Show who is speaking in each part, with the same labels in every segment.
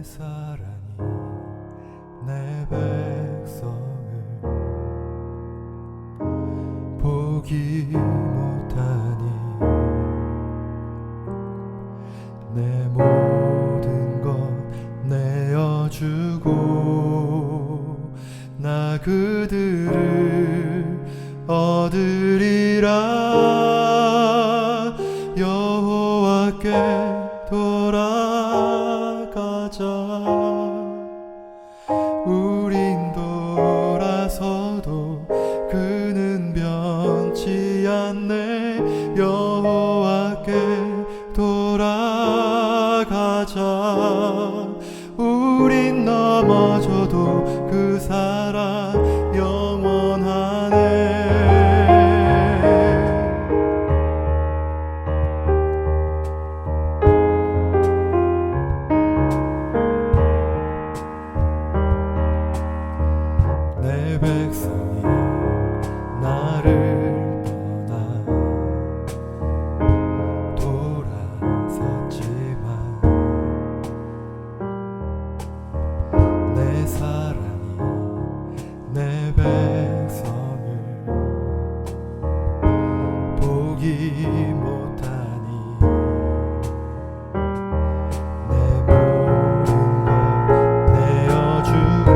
Speaker 1: 사랑이 내 백성을 보기 못하니 내 모든 것 내어주고 나 그들을 얻으리라. 여호와께 돌아가자. 우린 돌아서도 그는 변치 않네. 여호와께 돌아가자. 우린 넘어져도 그 사랑 영원하네. 내 백성이 나를 떠나 돌아섰지만 내 사랑이 내 백성을 보기 못하니 내 모든 것 내어주고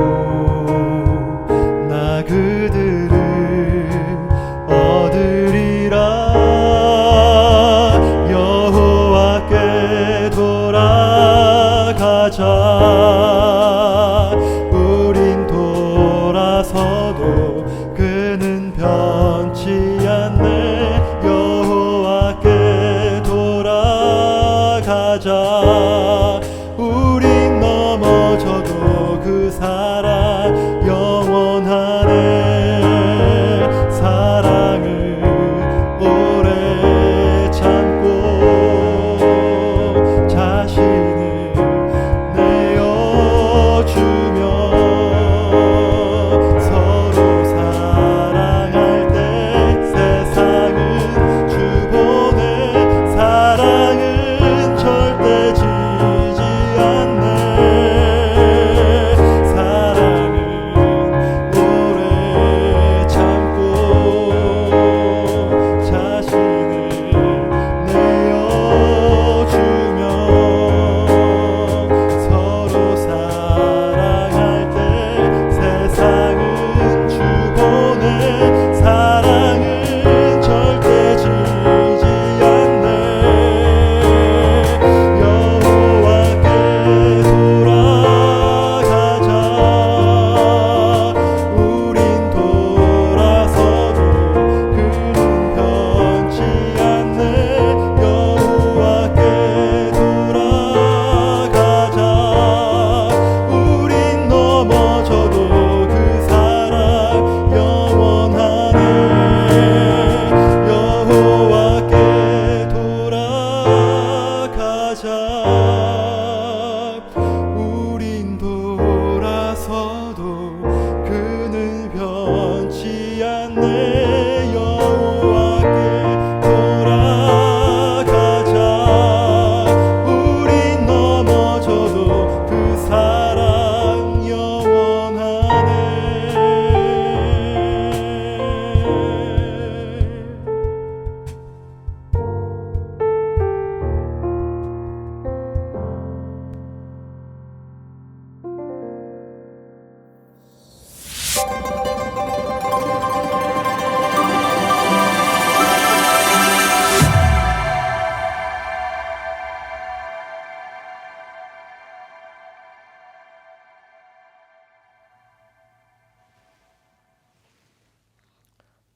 Speaker 1: 나 그들을 얻으리라. 여호와께 돌아가자. 우린 돌아서도 그는 변치 않네. 여호와께 돌아가자. 우린 넘어져도 그 사랑 영원하네. 사랑을 오래 참고 자신을 내어주며 서로 사랑할 때 세상은 주 보내. 사랑은 절대 지지 않네. 사랑은 오래 참고 자신을 내어주며 서로 사랑할 때 세상은 주 보내. 사랑은 절대 지지 않네. 여호와께 돌아가자. 우린 돌아서도 그는 변치 않네. 여호와께 돌아가자. 우린 넘어져도 그 사랑 영원하네. 여호와께 돌아가자. 우린 돌아서도 그는 변치 않네. 여호와께 돌아가자. 우린 넘어져도 그 사랑 영원하네.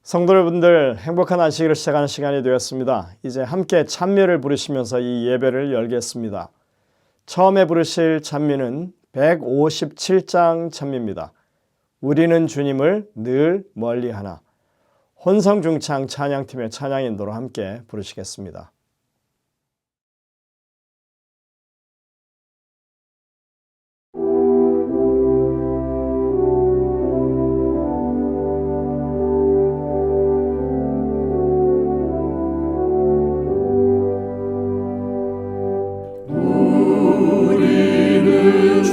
Speaker 2: 성도 여러분들, 행복한 안식일을 시작하는 시간이 되었습니다. 이제 함께 찬미를 부르시면서 이 예배를 열겠습니다. 처음에 부르실 찬미는 157장 찬미입니다. 우리는 주님을 늘 멀리하나. 혼성중창 찬양팀의 찬양 인도로 함께 부르시겠습니다.
Speaker 1: 우리는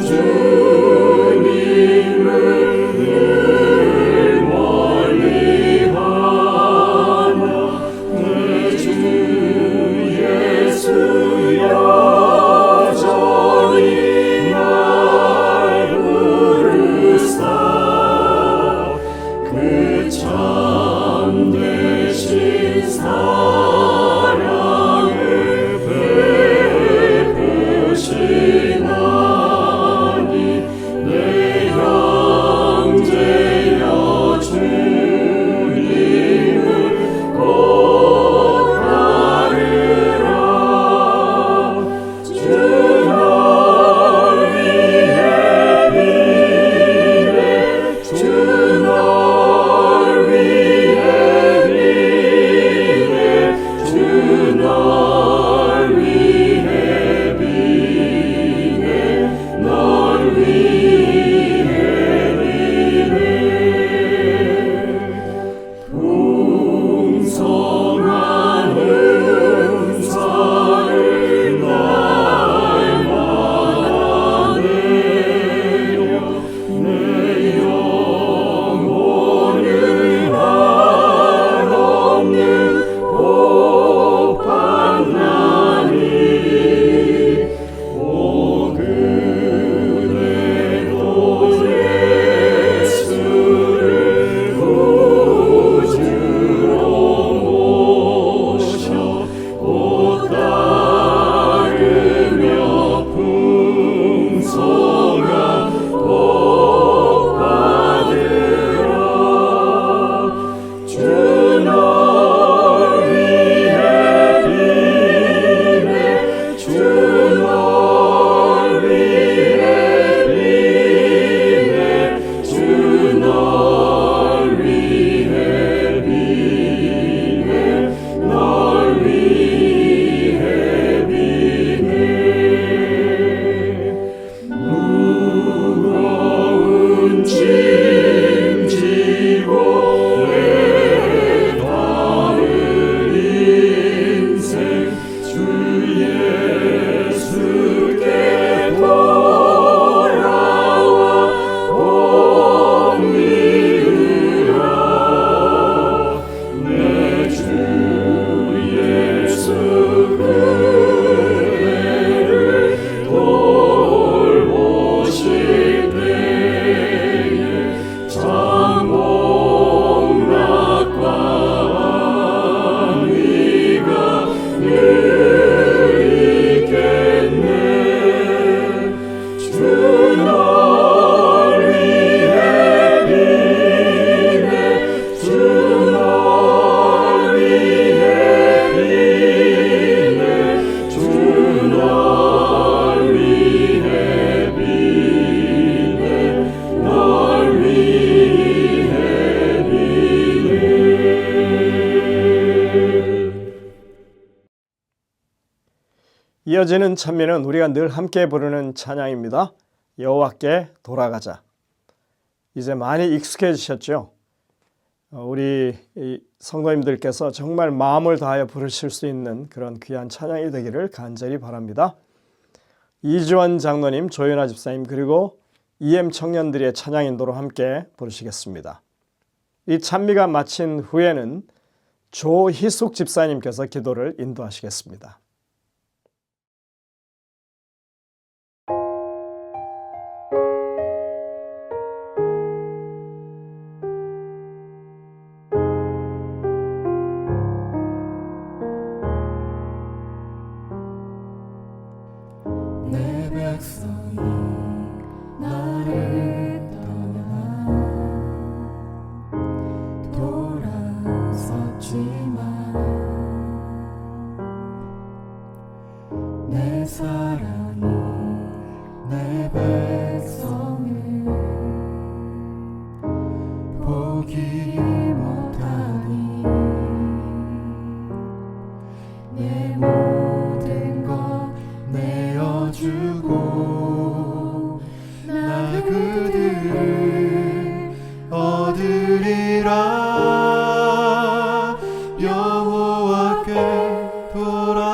Speaker 2: 이어지는 찬미는 우리가 늘 함께 부르는 찬양입니다. 여호와께 돌아가자. 이제 많이 익숙해지셨죠? 우리 성도님들께서 정말 마음을 다하여 부르실 수 있는 그런 귀한 찬양이 되기를 간절히 바랍니다. 이주원 장로님, 조윤아 집사님 그리고 EM 청년들의 찬양 인도로 함께 부르시겠습니다. 이 찬미가 마친 후에는 조희숙 집사님께서 기도를 인도하시겠습니다.
Speaker 1: 내 백성이 나를 떠나 돌아섰지만 내 사랑이 내 백성을 포기 못하니 내 모든 것 내어주고 나 그들을 얻으리라. 여호와께 돌아가자.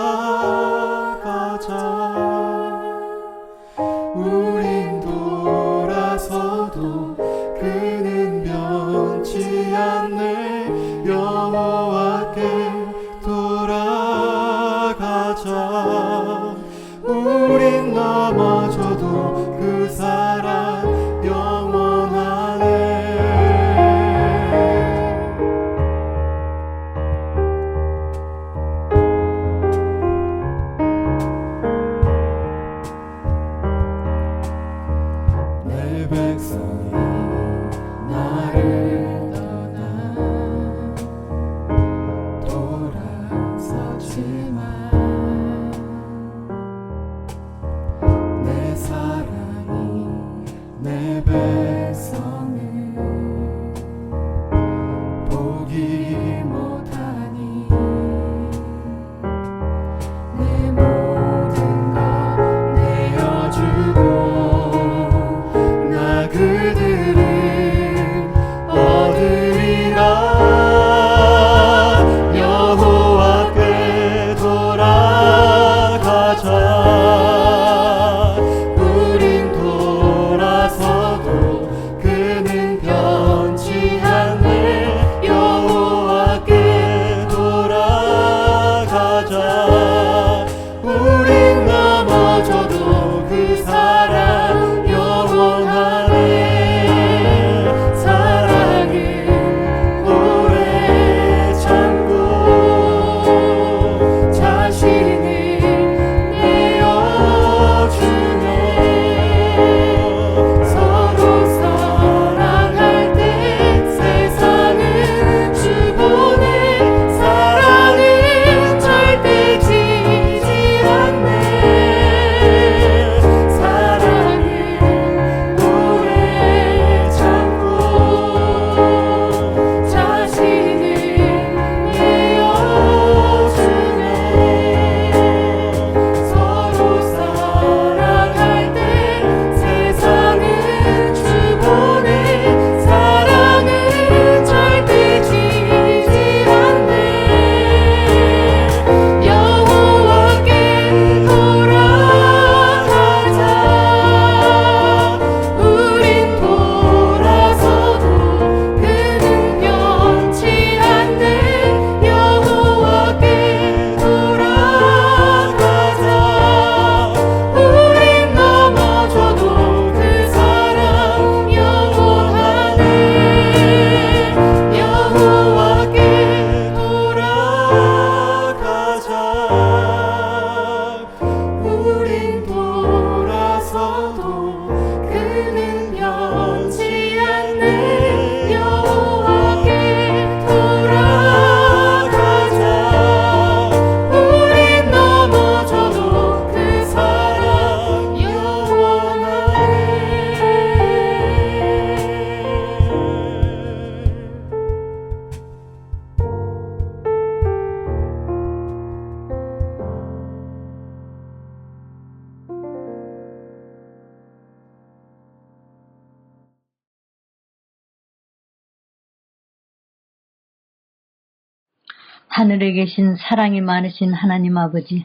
Speaker 3: 하늘에 계신 사랑이 많으신 하나님 아버지,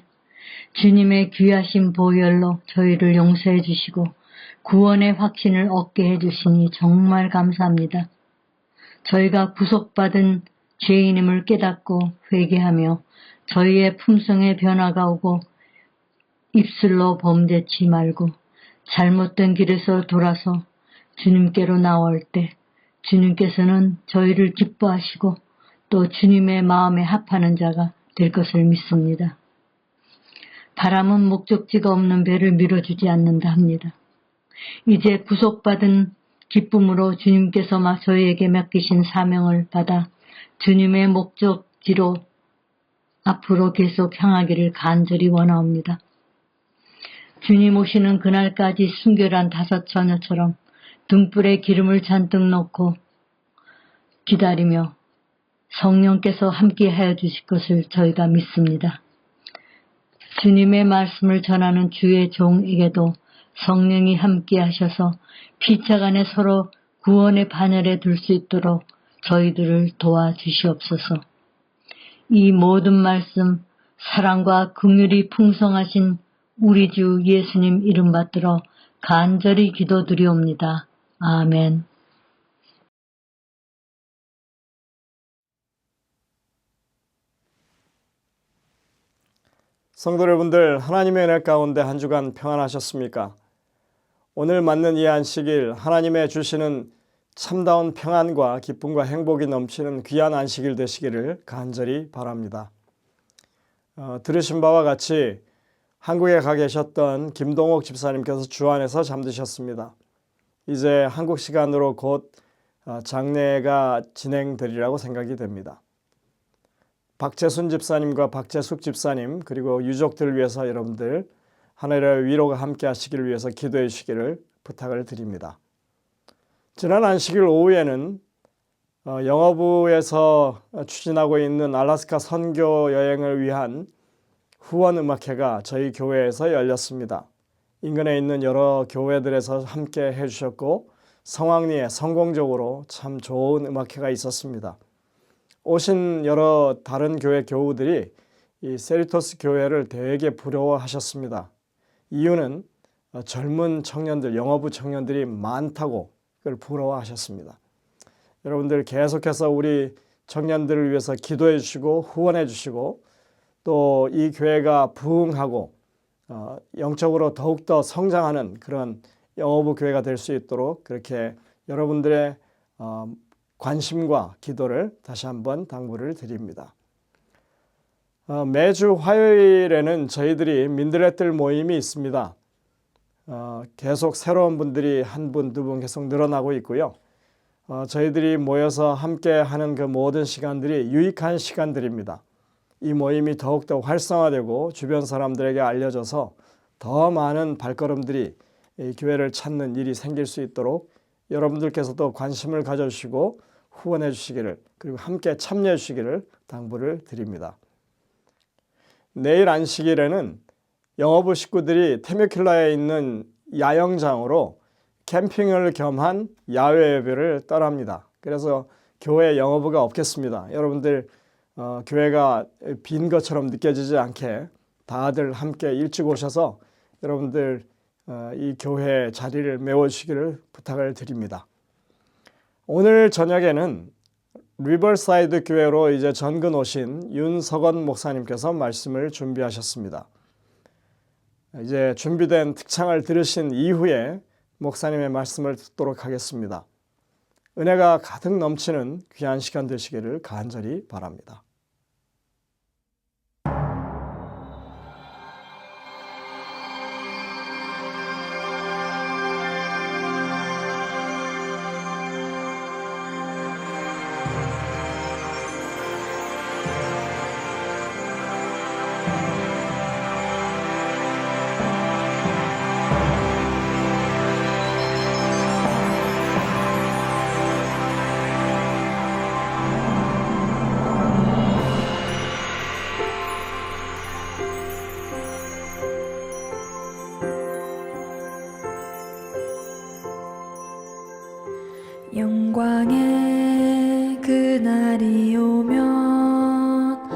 Speaker 3: 주님의 귀하신 보혈로 저희를 용서해 주시고 구원의 확신을 얻게 해 주시니 정말 감사합니다. 저희가 구속받은 죄인임을 깨닫고 회개하며 저희의 품성에 변화가 오고 입술로 범죄치 말고 잘못된 길에서 돌아서 주님께로 나올 때 주님께서는 저희를 기뻐하시고 또 주님의 마음에 합하는 자가 될 것을 믿습니다. 바람은 목적지가 없는 배를 밀어주지 않는다 합니다. 이제 구속받은 기쁨으로 주님께서 저희에게 맡기신 사명을 받아 주님의 목적지로 앞으로 계속 향하기를 간절히 원하옵니다. 주님 오시는 그날까지 순결한 5 처녀처럼 등불에 기름을 잔뜩 넣고 기다리며 성령께서 함께하여 주실 것을 저희가 믿습니다. 주님의 말씀을 전하는 주의 종에게도 성령이 함께하셔서 피차간에 서로 구원의 반열에 들 수 있도록 저희들을 도와주시옵소서. 이 모든 말씀 사랑과 긍휼이 풍성하신 우리 주 예수님 이름 받들어 간절히 기도드리옵니다. 아멘.
Speaker 2: 성도 여러분들, 하나님의 은혜 가운데 한 주간 평안하셨습니까? 오늘 맞는 이 안식일, 하나님의 주시는 참다운 평안과 기쁨과 행복이 넘치는 귀한 안식일 되시기를 간절히 바랍니다. 들으신 바와 같이 한국에 가 계셨던 김동옥 집사님께서 주안에서 잠드셨습니다. 이제 한국 시간으로 곧 장례가 진행되리라고 생각이 됩니다. 박재순 집사님과 박재숙 집사님 그리고 유족들을 위해서 여러분들 하늘의 위로가 함께 하시기를 위해서 기도해 주시기를 부탁을 드립니다. 지난 안식일 오후에는 영어부에서 추진하고 있는 알래스카 선교 여행을 위한 후원 음악회가 저희 교회에서 열렸습니다. 인근에 있는 여러 교회들에서 함께 해주셨고 성황리에 성공적으로 참 좋은 음악회가 있었습니다. 오신 여러 다른 교회 교우들이 이 세리토스 교회를 되게 부러워하셨습니다. 이유는 젊은 청년들, 영어부 청년들이 많다고 그걸 부러워하셨습니다. 여러분들 계속해서 우리 청년들을 위해서 기도해 주시고 후원해 주시고 또 이 교회가 부흥하고 영적으로 더욱더 성장하는 그런 영어부 교회가 될 수 있도록 그렇게 여러분들의 관심과 기도를 다시 한번 당부를 드립니다. 매주 화요일에는 저희들이 민들레들 모임이 있습니다. 계속 새로운 분들이 한 분, 두 분 계속 늘어나고 있고요. 저희들이 모여서 함께 하는 그 모든 시간들이 유익한 시간들입니다. 이 모임이 더욱더 활성화되고 주변 사람들에게 알려져서 더 많은 발걸음들이 이 교회를 찾는 일이 생길 수 있도록 여러분들께서도 관심을 가져주시고 후원해 주시기를 그리고 함께 참여해 주시기를 당부를 드립니다. 내일 안식일에는 영어부 식구들이 테뮤킬라에 있는 야영장으로 캠핑을 겸한 야외 예배를 떠납니다. 그래서 교회 영어부가 없겠습니다. 여러분들 교회가 빈 것처럼 느껴지지 않게 다들 함께 일찍 오셔서 여러분들 이 교회 자리를 메워주시기를 부탁을 드립니다. 오늘 저녁에는 리버사이드 교회로 이제 전근 오신 윤석원 목사님께서 말씀을 준비하셨습니다. 이제 준비된 특창을 들으신 이후에 목사님의 말씀을 듣도록 하겠습니다. 은혜가 가득 넘치는 귀한 시간 되시기를 간절히 바랍니다.
Speaker 1: 영광의 그날이 오면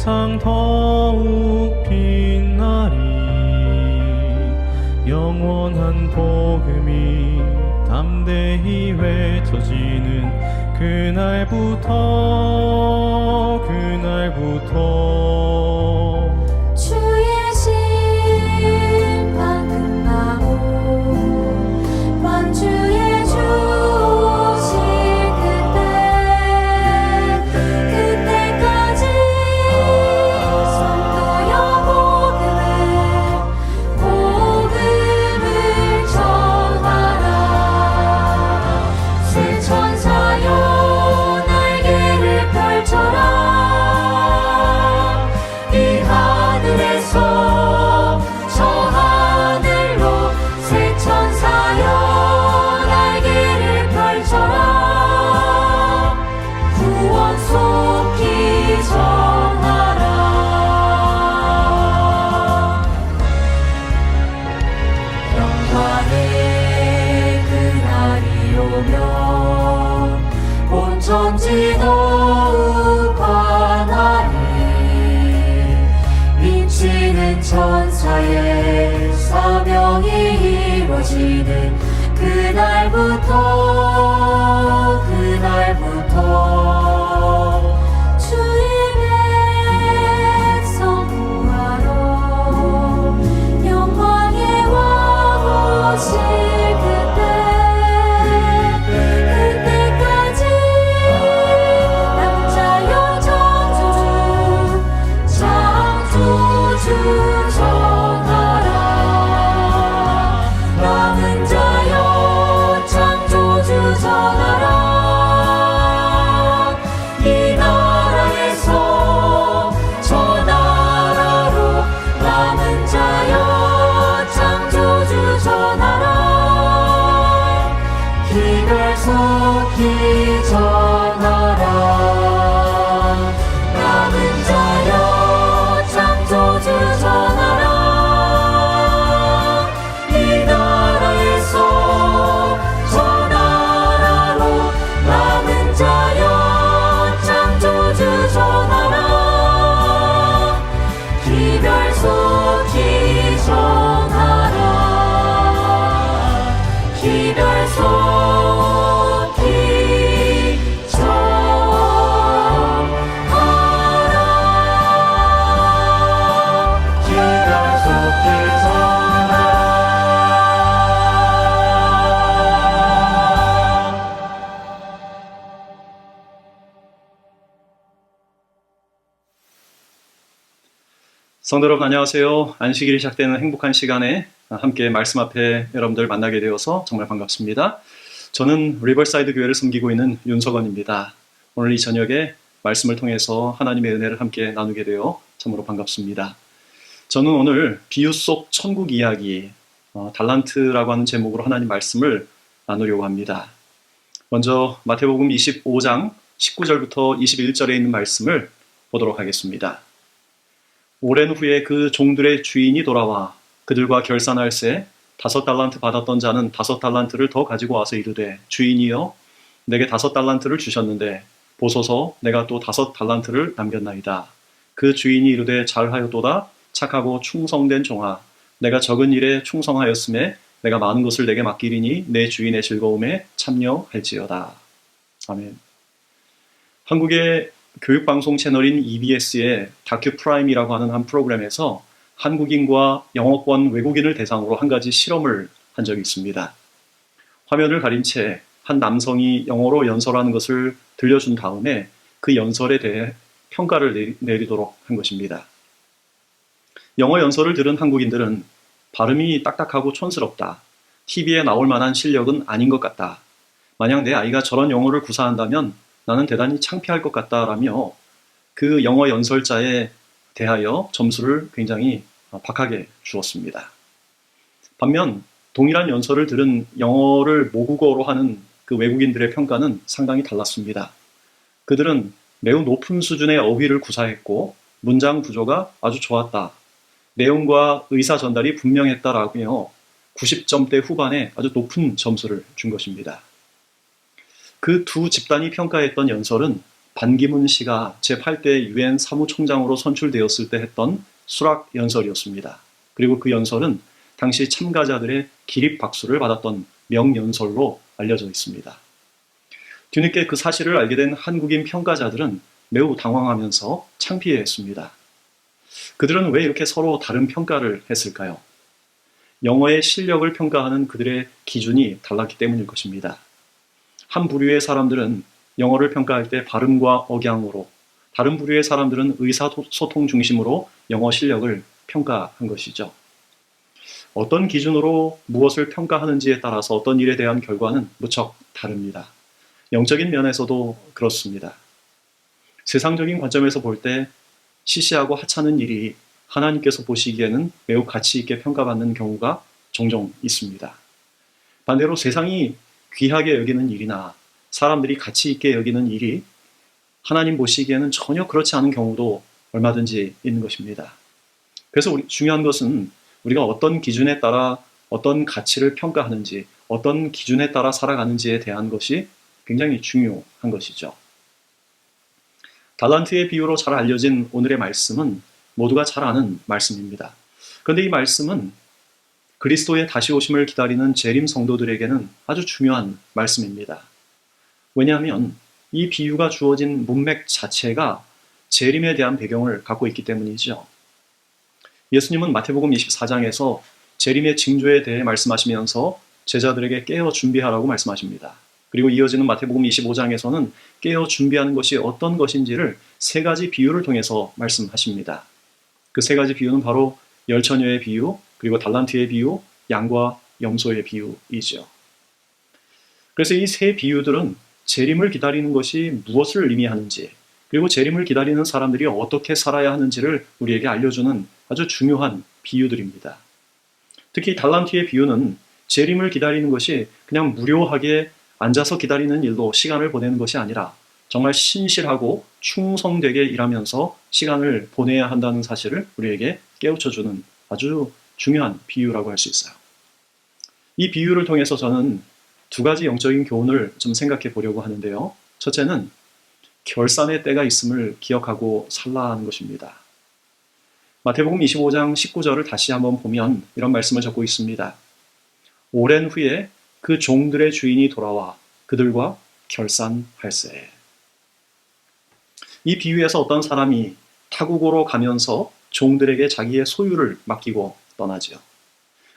Speaker 4: 세상 더욱 빛나리. 영원한 복음이 담대히 외쳐지는 그날부터
Speaker 1: 주의 심판 끝나고 완주의 주 오실 그때까지 성도여 복음을 전하라. 새 천사여 날개를 펼쳐라. 이 하늘에서 저 하늘로 새 천사여 날개를 펼쳐라. 구원 속히 전하라. 영광의 그날이 오면 온 천지 더욱 환하리. 미치는 천사의 사명이 이루어지는 그날부터 주의 백성 구하러 영광의 왕 오실 그때까지 남자여 창조주 전하라. 남은 자여 창조주 전하라. 이 나라에서 저 나라로 남은 자여 창조주 전하라. 기별 속히 전하라. 남은 자여 창조주 전하라. 이 나라에서 저 나라로 남은 자여 창조주 전하라. 기별 속히 전하라. 기별 속히 전하라. 기별 속히 전하라.
Speaker 5: 성도 여러분 안녕하세요. 안식일이 시작되는 행복한 시간에 함께 말씀 앞에 여러분들 만나게 되어서 정말 반갑습니다. 저는 리버사이드 교회를 섬기고 있는 윤석원입니다. 오늘 이 저녁에 말씀을 통해서 하나님의 은혜를 함께 나누게 되어 참으로 반갑습니다. 저는 오늘 비유 속 천국 이야기 달란트라고 하는 제목으로 하나님 말씀을 나누려고 합니다. 먼저 마태복음 25장 19절부터 21절에 있는 말씀을 보도록 하겠습니다. 오랜 후에 그 종들의 주인이 돌아와 그들과 결산할세 5달란트 받았던 자는 5달란트를 더 가지고 와서 이르되 주인이여 내게 5달란트를 주셨는데 보소서 내가 또 5달란트를 남겼나이다. 그 주인이 이르되 잘하였도다 착하고 충성된 종아 내가 적은 일에 충성하였음에 내가 많은 것을 내게 맡기리니 내 주인의 즐거움에 참여할지어다. 아멘. 한국의 교육방송 채널인 EBS의 다큐 프라임이라고 하는 한 프로그램에서 한국인과 영어권 외국인을 대상으로 한 가지 실험을 한 적이 있습니다. 화면을 가린 채 한 남성이 영어로 연설하는 것을 들려준 다음에 그 연설에 대해 평가를 내리도록 한 것입니다. 영어 연설을 들은 한국인들은 발음이 딱딱하고 촌스럽다. TV에 나올 만한 실력은 아닌 것 같다. 만약 내 아이가 저런 영어를 구사한다면 나는 대단히 창피할 것 같다라며 그 영어 연설자에 대하여 점수를 굉장히 박하게 주었습니다. 반면 동일한 연설을 들은 영어를 모국어로 하는 그 외국인들의 평가는 상당히 달랐습니다. 그들은 매우 높은 수준의 어휘를 구사했고 문장 구조가 아주 좋았다. 내용과 의사 전달이 분명했다라며 90점대 후반에 아주 높은 점수를 준 것입니다. 그 두 집단이 평가했던 연설은 반기문 씨가 제8대 유엔 사무총장으로 선출되었을 때 했던 수락 연설이었습니다. 그리고 그 연설은 당시 참가자들의 기립 박수를 받았던 명연설로 알려져 있습니다. 뒤늦게 그 사실을 알게 된 한국인 평가자들은 매우 당황하면서 창피해했습니다. 그들은 왜 이렇게 서로 다른 평가를 했을까요? 영어의 실력을 평가하는 그들의 기준이 달랐기 때문일 것입니다. 한 부류의 사람들은 영어를 평가할 때 발음과 억양으로, 다른 부류의 사람들은 의사소통 중심으로 영어 실력을 평가한 것이죠. 어떤 기준으로 무엇을 평가하는지에 따라서 어떤 일에 대한 결과는 무척 다릅니다. 영적인 면에서도 그렇습니다. 세상적인 관점에서 볼 때 시시하고 하찮은 일이 하나님께서 보시기에는 매우 가치 있게 평가받는 경우가 종종 있습니다. 반대로 세상이 귀하게 여기는 일이나 사람들이 가치 있게 여기는 일이 하나님 보시기에는 전혀 그렇지 않은 경우도 얼마든지 있는 것입니다. 그래서 중요한 것은 우리가 어떤 기준에 따라 어떤 가치를 평가하는지, 어떤 기준에 따라 살아가는지에 대한 것이 굉장히 중요한 것이죠. 달란트의 비유로 잘 알려진 오늘의 말씀은 모두가 잘 아는 말씀입니다. 그런데 이 말씀은 그리스도의 다시 오심을 기다리는 재림 성도들에게는 아주 중요한 말씀입니다. 왜냐하면 이 비유가 주어진 문맥 자체가 재림에 대한 배경을 갖고 있기 때문이죠. 예수님은 마태복음 24장에서 재림의 징조에 대해 말씀하시면서 제자들에게 깨어 준비하라고 말씀하십니다. 그리고 이어지는 마태복음 25장에서는 깨어 준비하는 것이 어떤 것인지를 세 가지 비유를 통해서 말씀하십니다. 그 세 가지 비유는 바로 열처녀의 비유, 그리고 달란트의 비유, 양과 염소의 비유이죠. 그래서 이 세 비유들은 재림을 기다리는 것이 무엇을 의미하는지, 그리고 재림을 기다리는 사람들이 어떻게 살아야 하는지를 우리에게 알려주는 아주 중요한 비유들입니다. 특히 달란트의 비유는 재림을 기다리는 것이 그냥 무료하게 앉아서 기다리는 일로 시간을 보내는 것이 아니라 정말 신실하고 충성되게 일하면서 시간을 보내야 한다는 사실을 우리에게 깨우쳐주는 아주 중요한 비유라고 할 수 있어요. 이 비유를 통해서 저는 두 가지 영적인 교훈을 좀 생각해 보려고 하는데요. 첫째는 결산의 때가 있음을 기억하고 살라는 것입니다. 마태복음 25장 19절을 다시 한번 보면 이런 말씀을 적고 있습니다. 오랜 후에 그 종들의 주인이 돌아와 그들과 결산할세. 이 비유에서 어떤 사람이 타국으로 가면서 종들에게 자기의 소유를 맡기고 떠나지요.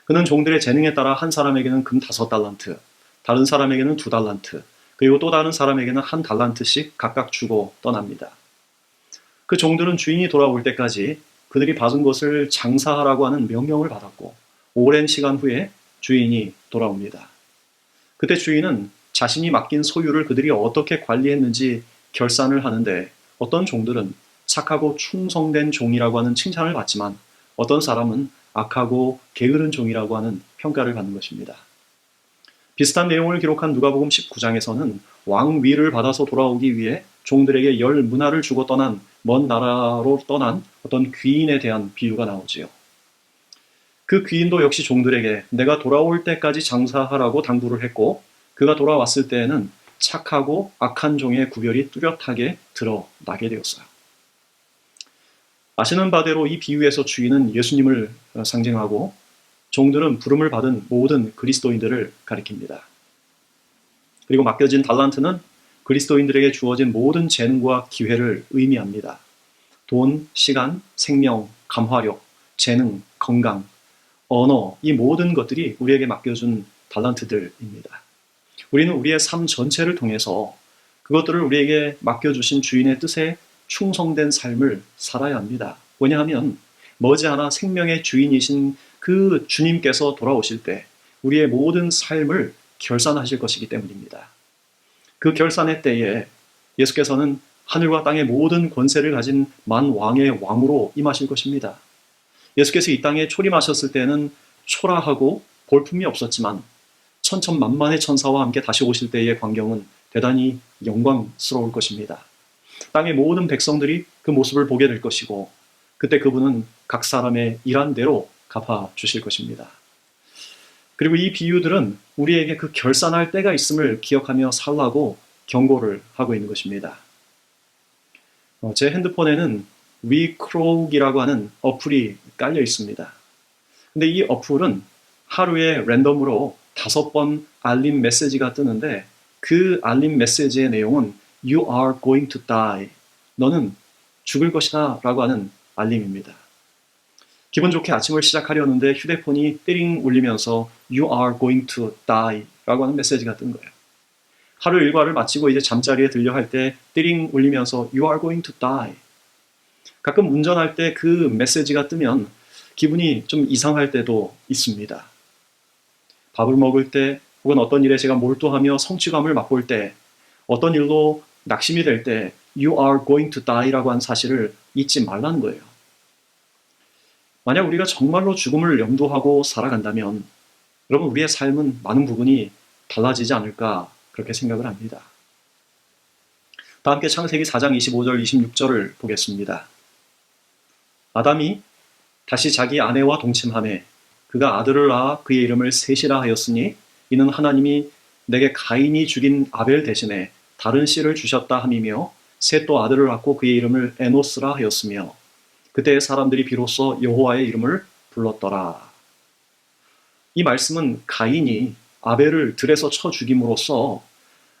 Speaker 5: 그는 종들의 재능에 따라 한 사람에게는 금 5달란트, 다른 사람에게는 2달란트, 그리고 또 다른 사람에게는 1달란트씩 각각 주고 떠납니다. 그 종들은 주인이 돌아올 때까지 그들이 받은 것을 장사하라고 하는 명령을 받았고 오랜 시간 후에 주인이 돌아옵니다. 그때 주인은 자신이 맡긴 소유를 그들이 어떻게 관리했는지 결산을 하는데 어떤 종들은 착하고 충성된 종이라고 하는 칭찬을 받지만 어떤 사람은 악하고 게으른 종이라고 하는 평가를 받는 것입니다. 비슷한 내용을 기록한 누가복음 19장에서는 왕위를 받아서 돌아오기 위해 종들에게 10문화를 주고 떠난 먼 나라로 떠난 어떤 귀인에 대한 비유가 나오지요. 그 귀인도 역시 종들에게 내가 돌아올 때까지 장사하라고 당부를 했고 그가 돌아왔을 때에는 착하고 악한 종의 구별이 뚜렷하게 드러나게 되었어요. 아시는 바대로 이 비유에서 주인은 예수님을 상징하고 종들은 부름을 받은 모든 그리스도인들을 가리킵니다. 그리고 맡겨진 달란트는 그리스도인들에게 주어진 모든 재능과 기회를 의미합니다. 돈, 시간, 생명, 감화력, 재능, 건강, 언어, 이 모든 것들이 우리에게 맡겨준 달란트들입니다. 우리는 우리의 삶 전체를 통해서 그것들을 우리에게 맡겨주신 주인의 뜻에 충성된 삶을 살아야 합니다. 왜냐하면 머지않아 생명의 주인이신 그 주님께서 돌아오실 때 우리의 모든 삶을 결산하실 것이기 때문입니다. 그 결산의 때에 예수께서는 하늘과 땅의 모든 권세를 가진 만왕의 왕으로 임하실 것입니다. 예수께서 이 땅에 초림하셨을 때는 초라하고 볼품이 없었지만 천천만만의 천사와 함께 다시 오실 때의 광경은 대단히 영광스러울 것입니다. 땅의 모든 백성들이 그 모습을 보게 될 것이고 그때 그분은 각 사람의 일한 대로 갚아주실 것입니다. 그리고 이 비유들은 우리에게 그 결산할 때가 있음을 기억하며 살라고 경고를 하고 있는 것입니다. 제 핸드폰에는 위크록이라고 하는 어플이 깔려 있습니다. 근데 이 어플은 하루에 랜덤으로 5번 알림 메시지가 뜨는데 그 알림 메시지의 내용은 You are going to die. 너는 죽을 것이다 라고 하는 알림입니다. 기분 좋게 아침을 시작하려는데 휴대폰이 띠링 울리면서 You are going to die 라고 하는 메시지가 뜬 거예요. 하루 일과를 마치고 이제 잠자리에 들려 할 때 띠링 울리면서 You are going to die. 가끔 운전할 때 그 메시지가 뜨면 기분이 좀 이상할 때도 있습니다. 밥을 먹을 때 혹은 어떤 일에 제가 몰두하며 성취감을 맛볼 때 어떤 일로 낙심이 될 때 You are going to die라고 한 사실을 잊지 말라는 거예요. 만약 우리가 정말로 죽음을 염두하고 살아간다면 여러분 우리의 삶은 많은 부분이 달라지지 않을까 그렇게 생각을 합니다. 다 함께 창세기 4장 25절 26절을 보겠습니다. 아담이 다시 자기 아내와 동침하매 그가 아들을 낳아 그의 이름을 셋이라 하였으니 이는 하나님이 내게 가인이 죽인 아벨 대신에 다른 씨를 주셨다 함이며 셋 또 아들을 낳고 그의 이름을 에노스라 하였으며 그때 사람들이 비로소 여호와의 이름을 불렀더라. 이 말씀은 가인이 아벨을 들에서 쳐 죽임으로써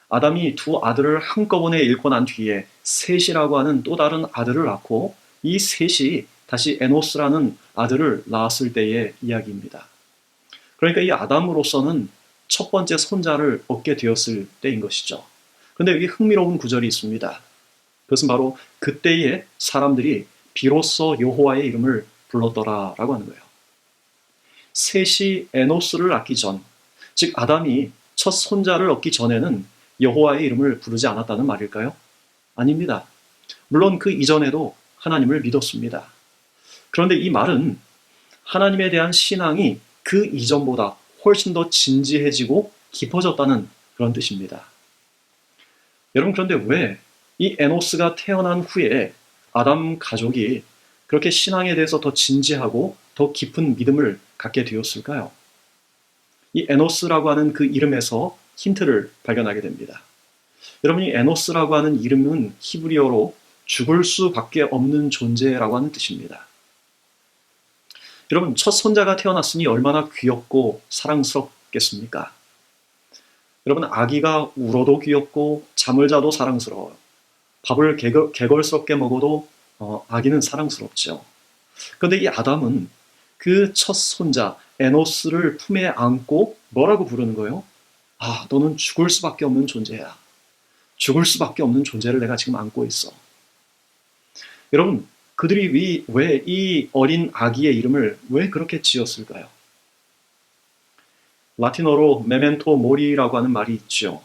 Speaker 5: 아담이 두 아들을 한꺼번에 잃고 난 뒤에 셋이라고 하는 또 다른 아들을 낳고 이 셋이 다시 에노스라는 아들을 낳았을 때의 이야기입니다. 그러니까 이 아담으로서는 첫 번째 손자를 얻게 되었을 때인 것이죠. 그런데 여기 흥미로운 구절이 있습니다. 그것은 바로 그때의 사람들이 비로소 여호와의 이름을 불렀더라라고 하는 거예요. 셋이 에노스를 낳기 전, 즉 아담이 첫 손자를 얻기 전에는 여호와의 이름을 부르지 않았다는 말일까요? 아닙니다. 물론 그 이전에도 하나님을 믿었습니다. 그런데 이 말은 하나님에 대한 신앙이 그 이전보다 훨씬 더 진지해지고 깊어졌다는 그런 뜻입니다. 여러분 그런데 왜 이 에노스가 태어난 후에 아담 가족이 그렇게 신앙에 대해서 더 진지하고 더 깊은 믿음을 갖게 되었을까요? 이 에노스라고 하는 그 이름에서 힌트를 발견하게 됩니다. 여러분 이 에노스라고 하는 이름은 히브리어로 죽을 수밖에 없는 존재라고 하는 뜻입니다. 여러분 첫 손자가 태어났으니 얼마나 귀엽고 사랑스럽겠습니까? 여러분 아기가 울어도 귀엽고 잠을 자도 사랑스러워요. 밥을 개걸스럽게 먹어도 아기는 사랑스럽죠. 그런데 이 아담은 그 첫 손자 에노스를 품에 안고 뭐라고 부르는 거예요? 아, 너는 죽을 수밖에 없는 존재야. 죽을 수밖에 없는 존재를 내가 지금 안고 있어. 여러분 그들이 왜 이 어린 아기의 이름을 왜 그렇게 지었을까요? 라틴어로 메멘토 모리라고 하는 말이 있죠.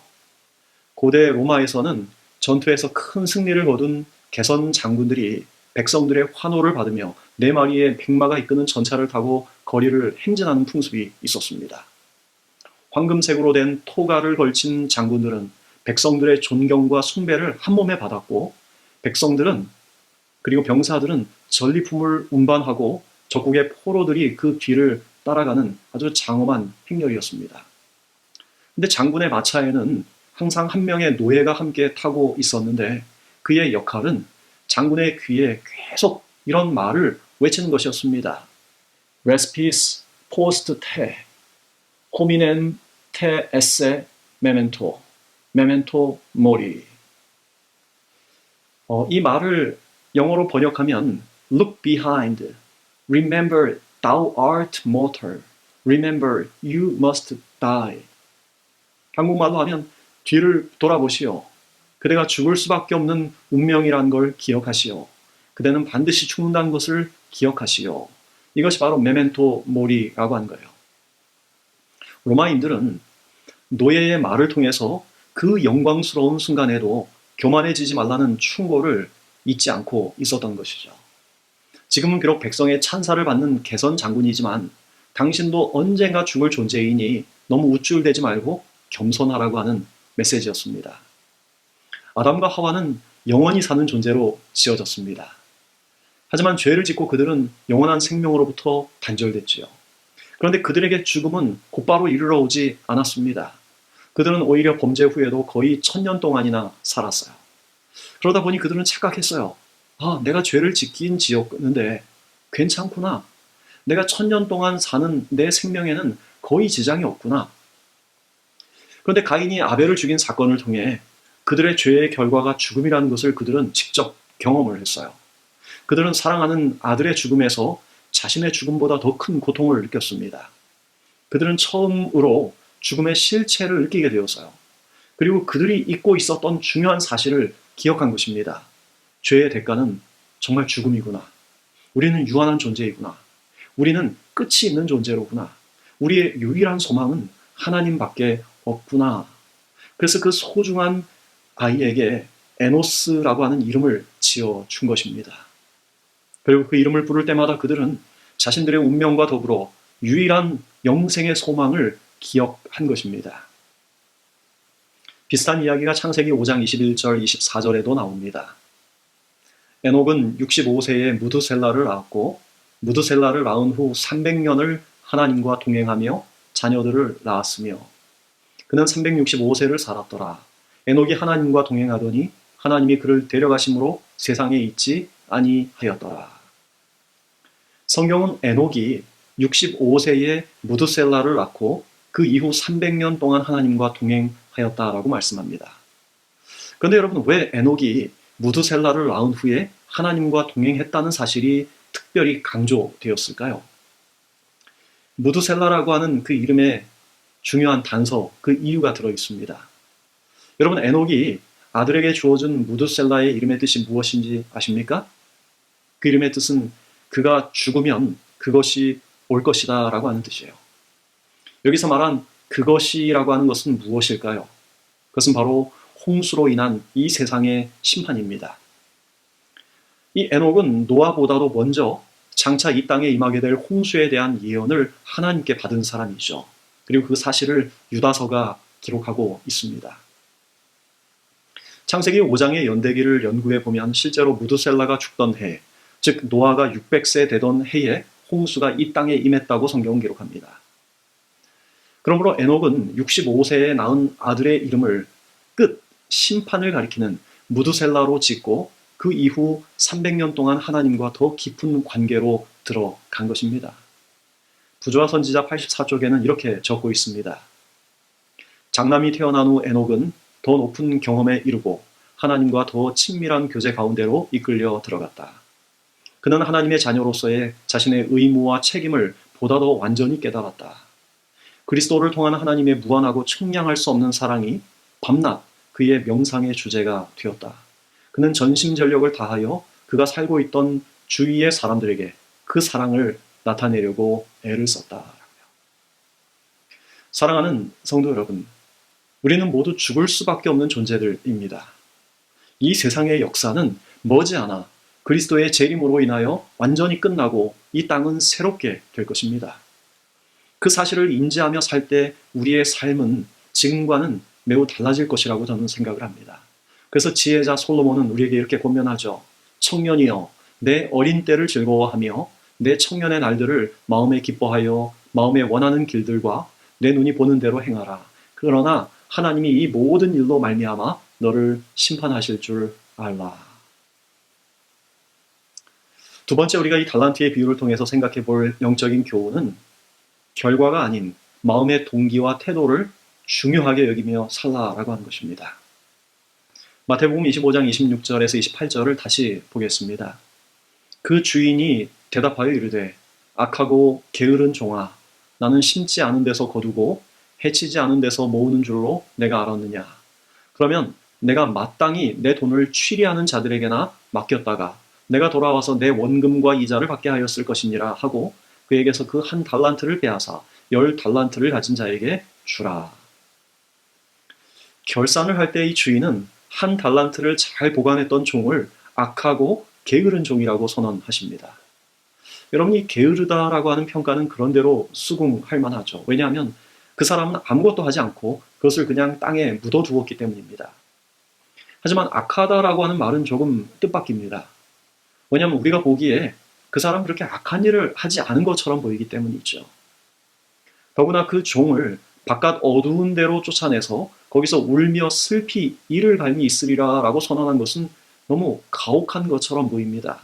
Speaker 5: 고대 로마에서는 전투에서 큰 승리를 거둔 개선 장군들이 백성들의 환호를 받으며 4마리의 백마가 이끄는 전차를 타고 거리를 행진하는 풍습이 있었습니다. 황금색으로 된 토가를 걸친 장군들은 백성들의 존경과 숭배를 한 몸에 받았고 백성들은 그리고 병사들은 전리품을 운반하고 적국의 포로들이 그 뒤를 따라가는 아주 장엄한 행렬이었습니다. 근데 장군의 마차에는 항상 한 명의 노예가 함께 타고 있었는데 그의 역할은 장군의 귀에 계속 이런 말을 외치는 것이었습니다. Respis post te, hominem te esse memento, memento mori. 이 말을 영어로 번역하면 Look behind, remember thou art mortal, remember you must die. 한국말로 하면 뒤를 돌아보시오. 그대가 죽을 수밖에 없는 운명이란 걸 기억하시오. 그대는 반드시 죽는다는 것을 기억하시오. 이것이 바로 메멘토 모리라고 하는 거예요. 로마인들은 노예의 말을 통해서 그 영광스러운 순간에도 교만해지지 말라는 충고를 잊지 않고 있었던 것이죠. 지금은 비록 백성의 찬사를 받는 개선 장군이지만 당신도 언젠가 죽을 존재이니 너무 우쭐대지 말고 겸손하라고 하는 메시지였습니다. 아담과 하와는 영원히 사는 존재로 지어졌습니다. 하지만 죄를 짓고 그들은 영원한 생명으로부터 단절됐지요. 그런데 그들에게 죽음은 곧바로 이르러 오지 않았습니다. 그들은 오히려 범죄 후에도 거의 1000년 동안이나 살았어요. 그러다 보니 그들은 착각했어요. 아, 내가 죄를 지었는데 괜찮구나. 내가 1000년 동안 사는 내 생명에는 거의 지장이 없구나. 그런데 가인이 아벨을 죽인 사건을 통해 그들의 죄의 결과가 죽음이라는 것을 그들은 직접 경험을 했어요. 그들은 사랑하는 아들의 죽음에서 자신의 죽음보다 더 큰 고통을 느꼈습니다. 그들은 처음으로 죽음의 실체를 느끼게 되었어요. 그리고 그들이 잊고 있었던 중요한 사실을 기억한 것입니다. 죄의 대가는 정말 죽음이구나. 우리는 유한한 존재이구나. 우리는 끝이 있는 존재로구나. 우리의 유일한 소망은 하나님밖에 없구나. 그래서 그 소중한 아이에게 에노스라고 하는 이름을 지어준 것입니다. 그리고 그 이름을 부를 때마다 그들은 자신들의 운명과 더불어 유일한 영생의 소망을 기억한 것입니다. 비슷한 이야기가 창세기 5장 21절, 24절에도 나옵니다. 에녹은 65세에 무드셀라를 낳았고 무드셀라를 낳은 후 300년을 하나님과 동행하며 자녀들을 낳았으며 그는 365세를 살았더라. 에녹이 하나님과 동행하더니 하나님이 그를 데려가심으로 세상에 있지 아니하였더라. 성경은 에녹이 65세에 무드셀라를 낳고 그 이후 300년 동안 하나님과 동행하였다라고 말씀합니다. 그런데 여러분, 왜 에녹이 무드셀라를 낳은 후에 하나님과 동행했다는 사실이 특별히 강조되었을까요? 무드셀라라고 하는 그 이름에 중요한 단서, 그 이유가 들어 있습니다. 여러분, 에녹이 아들에게 주어진 무드셀라의 이름의 뜻이 무엇인지 아십니까? 그 이름의 뜻은 그가 죽으면 그것이 올 것이다 라고 하는 뜻이에요. 여기서 말한 그것이라고 하는 것은 무엇일까요? 그것은 바로 홍수로 인한 이 세상의 심판입니다. 이 에녹은 노아보다도 먼저 장차 이 땅에 임하게 될 홍수에 대한 예언을 하나님께 받은 사람이죠. 그리고 그 사실을 유다서가 기록하고 있습니다. 창세기 5장의 연대기를 연구해 보면 실제로 무드셀라가 죽던 해, 즉 노아가 600세 되던 해에 홍수가 이 땅에 임했다고 성경은 기록합니다. 그러므로 에녹은 65세에 낳은 아들의 이름을 끝, 심판을 가리키는 무드셀라로 짓고 그 이후 300년 동안 하나님과 더 깊은 관계로 들어간 것입니다. 부조화 선지자 84쪽에는 이렇게 적고 있습니다. 장남이 태어난 후 에녹은 더 높은 경험에 이르고 하나님과 더 친밀한 교제 가운데로 이끌려 들어갔다. 그는 하나님의 자녀로서의 자신의 의무와 책임을 보다 더 완전히 깨달았다. 그리스도를 통한 하나님의 무한하고 측량할 수 없는 사랑이 밤낮 그의 명상의 주제가 되었다. 그는 전심전력을 다하여 그가 살고 있던 주위의 사람들에게 그 사랑을 나타내려고 애를 썼다. 사랑하는 성도 여러분, 우리는 모두 죽을 수밖에 없는 존재들입니다. 이 세상의 역사는 머지않아 그리스도의 재림으로 인하여 완전히 끝나고 이 땅은 새롭게 될 것입니다. 그 사실을 인지하며 살 때 우리의 삶은 지금과는 매우 달라질 것이라고 저는 생각을 합니다. 그래서 지혜자 솔로몬은 우리에게 이렇게 권면하죠. 청년이여, 내 어린 때를 즐거워하며 내 청년의 날들을 마음에 기뻐하여 마음에 원하는 길들과 내 눈이 보는 대로 행하라. 그러나 하나님이 이 모든 일로 말미암아 너를 심판하실 줄 알라. 두 번째, 우리가 이 달란트의 비유를 통해서 생각해 볼 영적인 교훈은 결과가 아닌 마음의 동기와 태도를 중요하게 여기며 살라라고 하는 것입니다. 마태복음 25장 26절에서 28절을 다시 보겠습니다. 그 주인이 대답하여 이르되 악하고 게으른 종아, 나는 심지 않은 데서 거두고 해치지 않은 데서 모으는 줄로 내가 알았느냐. 그러면 내가 마땅히 내 돈을 취리하는 자들에게나 맡겼다가 내가 돌아와서 내 원금과 이자를 받게 하였을 것이니라 하고 그에게서 그 한 달란트를 빼앗아 10 달란트를 가진 자에게 주라. 결산을 할 때 이 주인은 한 달란트를 잘 보관했던 종을 악하고 게으른 종이라고 선언하십니다. 여러분, 이 게으르다라고 하는 평가는 그런대로 수긍할 만하죠. 왜냐하면 그 사람은 아무것도 하지 않고 그것을 그냥 땅에 묻어두었기 때문입니다. 하지만 악하다라고 하는 말은 조금 뜻밖입니다. 왜냐하면 우리가 보기에 그 사람은 그렇게 악한 일을 하지 않은 것처럼 보이기 때문이죠. 더구나 그 종을 바깥 어두운 데로 쫓아내서 거기서 울며 슬피 이를 갈미 있으리라 라고 선언한 것은 너무 가혹한 것처럼 보입니다.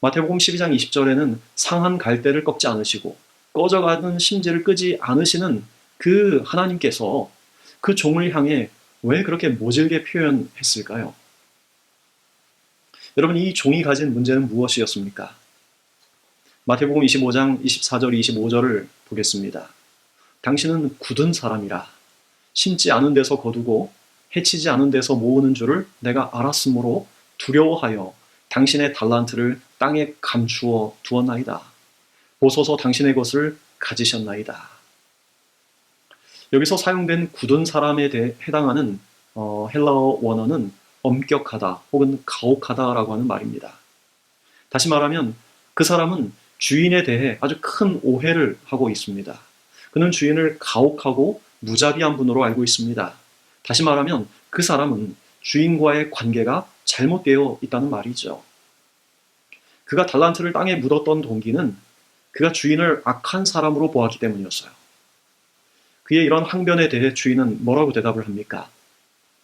Speaker 5: 마태복음 12장 20절에는 상한 갈대를 꺾지 않으시고 꺼져가는 심지를 끄지 않으시는 그 하나님께서 그 종을 향해 왜 그렇게 모질게 표현했을까요? 여러분, 이 종이 가진 문제는 무엇이었습니까? 마태복음 25장 24절 25절을 보겠습니다. 당신은 굳은 사람이라 심지 않은 데서 거두고 해치지 않은 데서 모으는 줄을 내가 알았으므로 두려워하여 당신의 달란트를 땅에 감추어 두었나이다. 보소서 당신의 것을 가지셨나이다. 여기서 사용된 굳은 사람에 대해 해당하는 헬라어 원어는 엄격하다 혹은 가혹하다라고 하는 말입니다. 다시 말하면 그 사람은 주인에 대해 아주 큰 오해를 하고 있습니다. 그는 주인을 가혹하고 무자비한 분으로 알고 있습니다. 다시 말하면 그 사람은 주인과의 관계가 잘못되어 있다는 말이죠. 그가 달란트를 땅에 묻었던 동기는 그가 주인을 악한 사람으로 보았기 때문이었어요. 그의 이런 항변에 대해 주인은 뭐라고 대답을 합니까?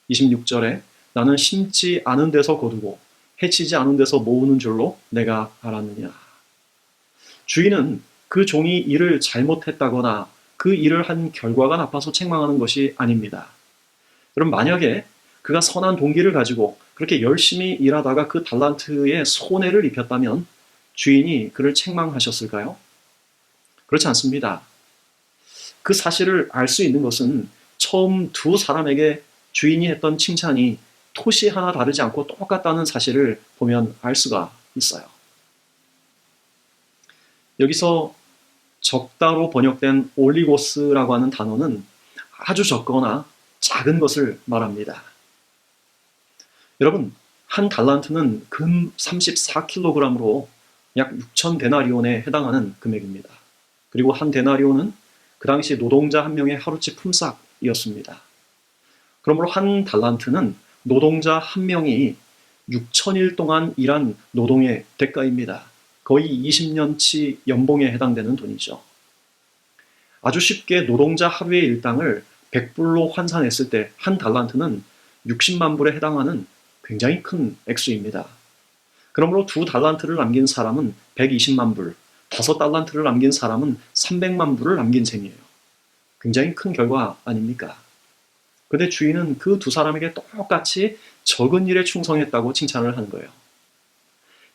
Speaker 5: 26절에 나는 심지 않은 데서 거두고 해치지 않은 데서 모으는 줄로 내가 알았느냐. 주인은 그 종이 일을 잘못했다거나 그 일을 한 결과가 나빠서 책망하는 것이 아닙니다. 그럼 만약에 그가 선한 동기를 가지고 그렇게 열심히 일하다가 그 달란트에 손해를 입혔다면 주인이 그를 책망하셨을까요? 그렇지 않습니다. 그 사실을 알 수 있는 것은 처음 두 사람에게 주인이 했던 칭찬이 토시 하나 다르지 않고 똑같다는 사실을 보면 알 수가 있어요. 여기서 적다로 번역된 올리고스라고 하는 단어는 아주 적거나 작은 것을 말합니다. 여러분, 한 달란트는 금 34kg으로 약 6,000데나리온에 해당하는 금액입니다. 그리고 한 데나리온은 그 당시 노동자 한 명의 하루치 품삯이었습니다. 그러므로 한 달란트는 노동자 한 명이 6,000일 동안 일한 노동의 대가입니다. 거의 20년치 연봉에 해당되는 돈이죠. 아주 쉽게 노동자 하루의 일당을 100불로 환산했을 때 한 달란트는 60만 불에 해당하는 굉장히 큰 액수입니다. 그러므로 두 달란트를 남긴 사람은 120만 불, 5달란트를 남긴 사람은 300만 불을 남긴 셈이에요. 굉장히 큰 결과 아닙니까? 그런데 주인은 그 두 사람에게 똑같이 적은 일에 충성했다고 칭찬을 하는 거예요.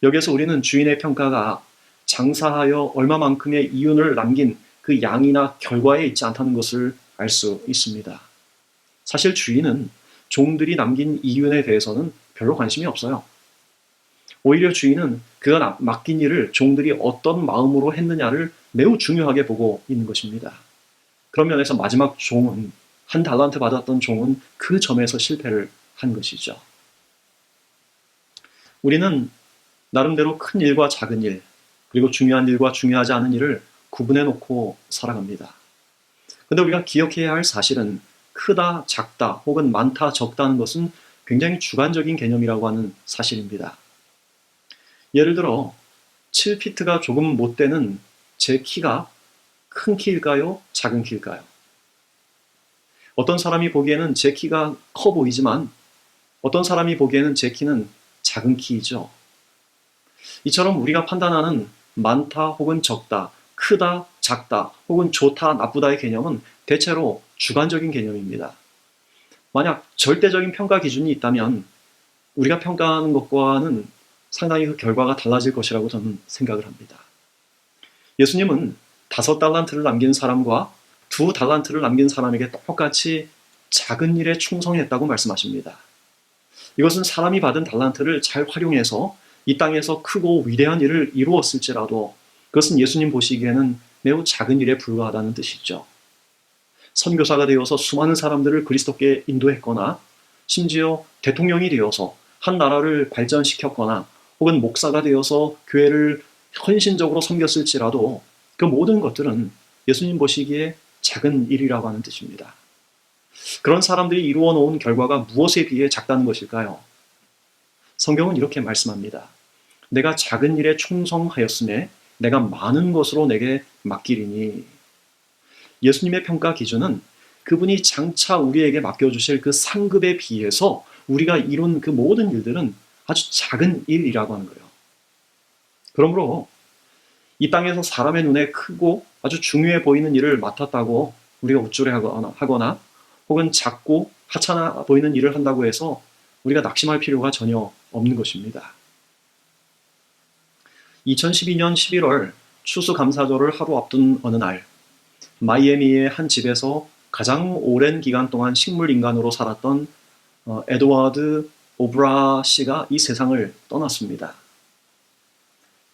Speaker 5: 여기서 우리는 주인의 평가가 장사하여 얼마만큼의 이윤을 남긴 그 양이나 결과에 있지 않다는 것을 알 수 있습니다. 사실 주인은 종들이 남긴 이윤에 대해서는 별로 관심이 없어요. 오히려 주인은 그가 맡긴 일을 종들이 어떤 마음으로 했느냐를 매우 중요하게 보고 있는 것입니다. 그런 면에서 마지막 종은, 한 달란트 받았던 종은 그 점에서 실패를 한 것이죠. 우리는 나름대로 큰 일과 작은 일, 그리고 중요한 일과 중요하지 않은 일을 구분해 놓고 살아갑니다. 그런데 우리가 기억해야 할 사실은 크다, 작다, 혹은 많다, 적다는 것은 굉장히 주관적인 개념이라고 하는 사실입니다. 예를 들어 7피트가 조금 못 되는 제 키가 큰 키일까요? 작은 키일까요? 어떤 사람이 보기에는 제 키가 커 보이지만 어떤 사람이 보기에는 제 키는 작은 키이죠. 이처럼 우리가 판단하는 많다 혹은 적다, 크다, 작다 혹은 좋다, 나쁘다의 개념은 대체로 주관적인 개념입니다. 만약 절대적인 평가 기준이 있다면 우리가 평가하는 것과는 상당히 그 결과가 달라질 것이라고 저는 생각을 합니다. 예수님은 5달란트를 남긴 사람과 2달란트를 남긴 사람에게 똑같이 작은 일에 충성했다고 말씀하십니다. 이것은 사람이 받은 달란트를 잘 활용해서 이 땅에서 크고 위대한 일을 이루었을지라도 그것은 예수님 보시기에는 매우 작은 일에 불과하다는 뜻이죠. 선교사가 되어서 수많은 사람들을 그리스도께 인도했거나 심지어 대통령이 되어서 한 나라를 발전시켰거나 혹은 목사가 되어서 교회를 헌신적으로 섬겼을지라도 그 모든 것들은 예수님 보시기에 작은 일이라고 하는 뜻입니다. 그런 사람들이 이루어 놓은 결과가 무엇에 비해 작다는 것일까요? 성경은 이렇게 말씀합니다. 내가 작은 일에 충성하였음에 내가 많은 것으로 내게 맡기리니. 예수님의 평가 기준은 그분이 장차 우리에게 맡겨주실 그 상급에 비해서 우리가 이룬 그 모든 일들은 아주 작은 일이라고 하는 거예요. 그러므로 이 땅에서 사람의 눈에 크고 아주 중요해 보이는 일을 맡았다고 우리가 우쭐해하거나 혹은 작고 하찮아 보이는 일을 한다고 해서 우리가 낙심할 필요가 전혀 없는 것입니다. 2012년 11월 추수감사절을 하루 앞둔 어느 날, 마이애미의 한 집에서 가장 오랜 기간 동안 식물인간으로 살았던 에드워드 오브라 씨가 이 세상을 떠났습니다.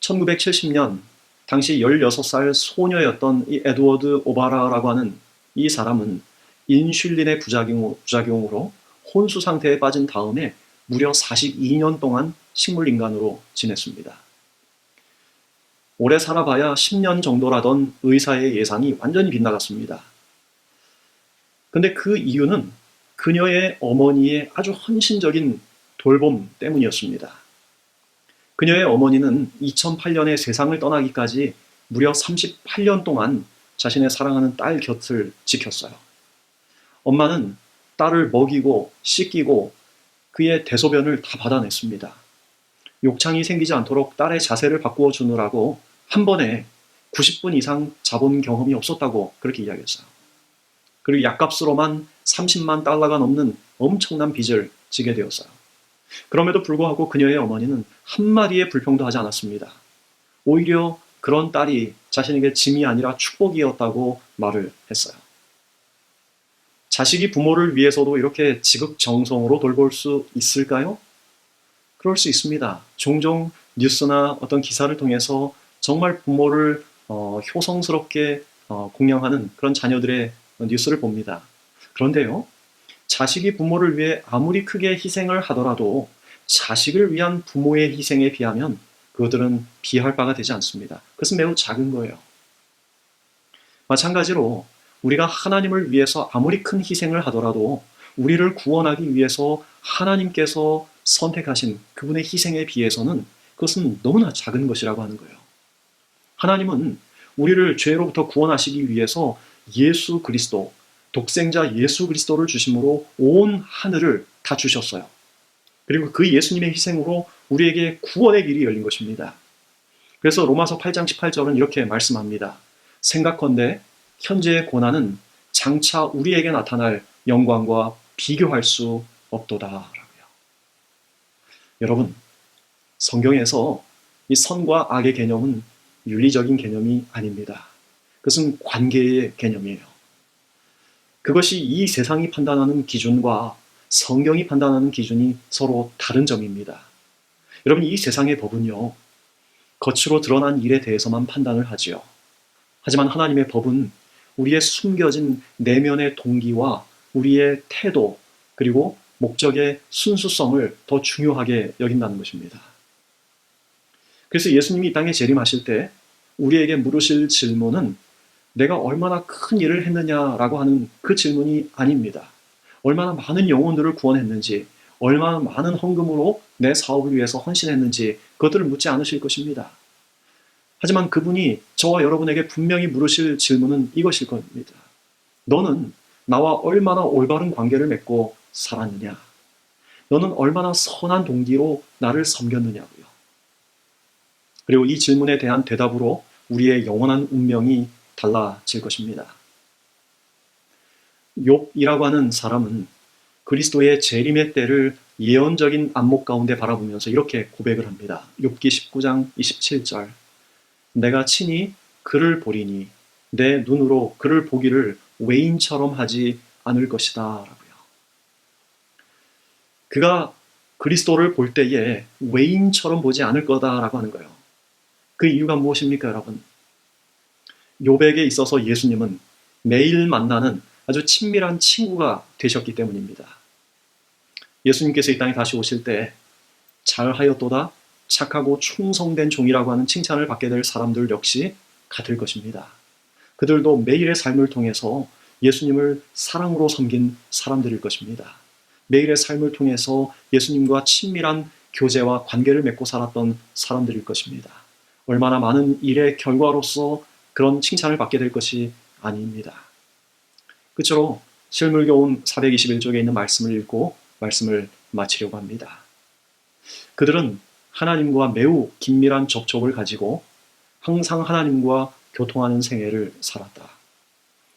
Speaker 5: 1970년 당시 16살 소녀였던 이 에드워드 오바라라고 하는 이 사람은 인슐린의 부작용으로 혼수 상태에 빠진 다음에 무려 42년 동안 식물인간으로 지냈습니다. 오래 살아봐야 10년 정도라던 의사의 예상이 완전히 빗나갔습니다. 근데 그 이유는 그녀의 어머니의 아주 헌신적인 돌봄 때문이었습니다. 그녀의 어머니는 2008년에 세상을 떠나기까지 무려 38년 동안 자신의 사랑하는 딸 곁을 지켰어요. 엄마는 딸을 먹이고 씻기고 그의 대소변을 다 받아냈습니다. 욕창이 생기지 않도록 딸의 자세를 바꾸어 주느라고 한 번에 90분 이상 자본 경험이 없었다고 그렇게 이야기했어요. 그리고 약값으로만 30만 달러가 넘는 엄청난 빚을 지게 되었어요. 그럼에도 불구하고 그녀의 어머니는 한마디의 불평도 하지 않았습니다. 오히려 그런 딸이 자신에게 짐이 아니라 축복이었다고 말을 했어요. 자식이 부모를 위해서도 이렇게 지극정성으로 돌볼 수 있을까요? 그럴 수 있습니다. 종종 뉴스나 어떤 기사를 통해서 정말 부모를 효성스럽게 공양하는 그런 자녀들의 뉴스를 봅니다. 그런데요, 자식이 부모를 위해 아무리 크게 희생을 하더라도 자식을 위한 부모의 희생에 비하면 그것들은 비할 바가 되지 않습니다. 그것은 매우 작은 거예요. 마찬가지로 우리가 하나님을 위해서 아무리 큰 희생을 하더라도 우리를 구원하기 위해서 하나님께서 선택하신 그분의 희생에 비해서는 그것은 너무나 작은 것이라고 하는 거예요. 하나님은 우리를 죄로부터 구원하시기 위해서 예수 그리스도, 독생자 예수 그리스도를 주심으로 온 하늘을 다 주셨어요. 그리고 그 예수님의 희생으로 우리에게 구원의 길이 열린 것입니다. 그래서 로마서 8장 18절은 이렇게 말씀합니다. 생각컨대 현재의 고난은 장차 우리에게 나타날 영광과 비교할 수 없도다 라고요. 여러분, 성경에서 이 선과 악의 개념은 윤리적인 개념이 아닙니다. 그것은 관계의 개념이에요. 그것이 이 세상이 판단하는 기준과 성경이 판단하는 기준이 서로 다른 점입니다. 여러분, 이 세상의 법은요, 겉으로 드러난 일에 대해서만 판단을 하지요. 하지만 하나님의 법은 우리의 숨겨진 내면의 동기와 우리의 태도, 그리고 목적의 순수성을 더 중요하게 여긴다는 것입니다. 그래서 예수님이 이 땅에 재림하실 때 우리에게 물으실 질문은 내가 얼마나 큰 일을 했느냐라고 하는 그 질문이 아닙니다. 얼마나 많은 영혼들을 구원했는지, 얼마나 많은 헌금으로 내 사업을 위해서 헌신했는지 그것들을 묻지 않으실 것입니다. 하지만 그분이 저와 여러분에게 분명히 물으실 질문은 이것일 겁니다. 너는 나와 얼마나 올바른 관계를 맺고 살았느냐? 너는 얼마나 선한 동기로 나를 섬겼느냐고요. 그리고 이 질문에 대한 대답으로 우리의 영원한 운명이 달라질 것입니다. 욥이라고 하는 사람은 그리스도의 재림의 때를 예언적인 안목 가운데 바라보면서 이렇게 고백을 합니다. 욥기 19장 27절. 내가 친히 그를 보리니 내 눈으로 그를 보기를 외인처럼 하지 않을 것이다 라고요. 그가 그리스도를 볼 때에 외인처럼 보지 않을 거다라고 하는 거예요. 그 이유가 무엇입니까, 여러분? 욥에게 있어서 예수님은 매일 만나는 아주 친밀한 친구가 되셨기 때문입니다. 예수님께서 이 땅에 다시 오실 때 잘하였도다, 착하고 충성된 종이라고 하는 칭찬을 받게 될 사람들 역시 같을 것입니다. 그들도 매일의 삶을 통해서 예수님을 사랑으로 섬긴 사람들일 것입니다. 매일의 삶을 통해서 예수님과 친밀한 교제와 관계를 맺고 살았던 사람들일 것입니다. 얼마나 많은 일의 결과로서 그런 칭찬을 받게 될 것이 아닙니다. 끝으로 실물교훈 421쪽에 있는 말씀을 읽고 말씀을 마치려고 합니다. 그들은 하나님과 매우 긴밀한 접촉을 가지고 항상 하나님과 교통하는 생애를 살았다.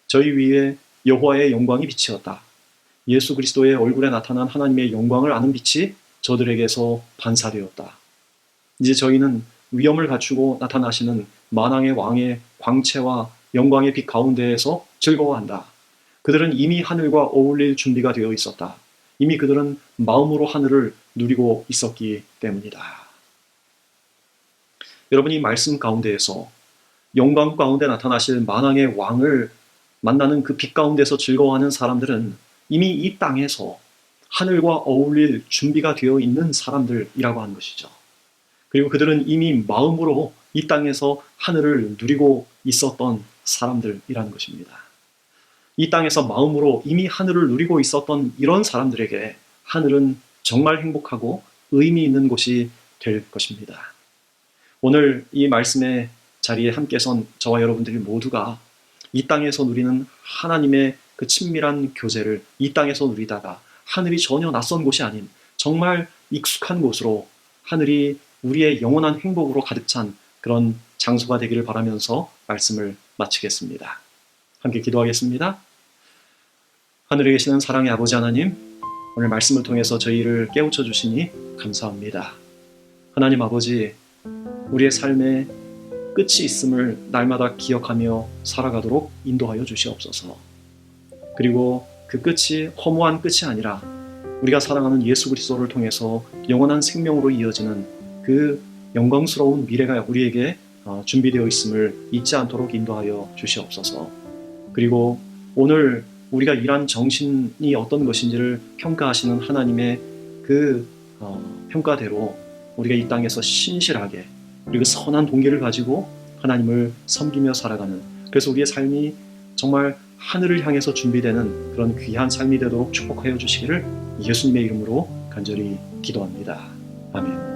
Speaker 5: 저희 위에 여호와의 영광이 빛이었다. 예수 그리스도의 얼굴에 나타난 하나님의 영광을 아는 빛이 저들에게서 반사되었다. 이제 저희는 위엄을 갖추고 나타나시는 만왕의 왕의 광채와 영광의 빛 가운데에서 즐거워한다. 그들은 이미 하늘과 어울릴 준비가 되어 있었다. 이미 그들은 마음으로 하늘을 누리고 있었기 때문이다. 여러분, 이 말씀 가운데에서 영광 가운데 나타나실 만왕의 왕을 만나는 그 빛 가운데서 즐거워하는 사람들은 이미 이 땅에서 하늘과 어울릴 준비가 되어 있는 사람들이라고 하는 것이죠. 그리고 그들은 이미 마음으로 이 땅에서 하늘을 누리고 있었던 사람들이라는 것입니다. 이 땅에서 마음으로 이미 하늘을 누리고 있었던 이런 사람들에게 하늘은 정말 행복하고 의미 있는 곳이 될 것입니다. 오늘 이 말씀의 자리에 함께 선 저와 여러분들이 모두가 이 땅에서 누리는 하나님의 그 친밀한 교제를 이 땅에서 누리다가 하늘이 전혀 낯선 곳이 아닌 정말 익숙한 곳으로 하늘이 우리의 영원한 행복으로 가득 찬 그런 장소가 되기를 바라면서 말씀을 마치겠습니다. 함께 기도하겠습니다. 하늘에 계시는 사랑의 아버지 하나님, 오늘 말씀을 통해서 저희를 깨우쳐 주시니 감사합니다. 하나님 아버지, 우리의 삶에 끝이 있음을 날마다 기억하며 살아가도록 인도하여 주시옵소서. 그리고 그 끝이 허무한 끝이 아니라 우리가 사랑하는 예수 그리스도를 통해서 영원한 생명으로 이어지는 그 영광스러운 미래가 우리에게 준비되어 있음을 잊지 않도록 인도하여 주시옵소서. 그리고 오늘 우리가 일한 정신이 어떤 것인지를 평가하시는 하나님의 그 평가대로 우리가 이 땅에서 신실하게 그리고 선한 동기를 가지고 하나님을 섬기며 살아가는, 그래서 우리의 삶이 정말 하늘을 향해서 준비되는 그런 귀한 삶이 되도록 축복하여 주시기를 예수님의 이름으로 간절히 기도합니다. 아멘.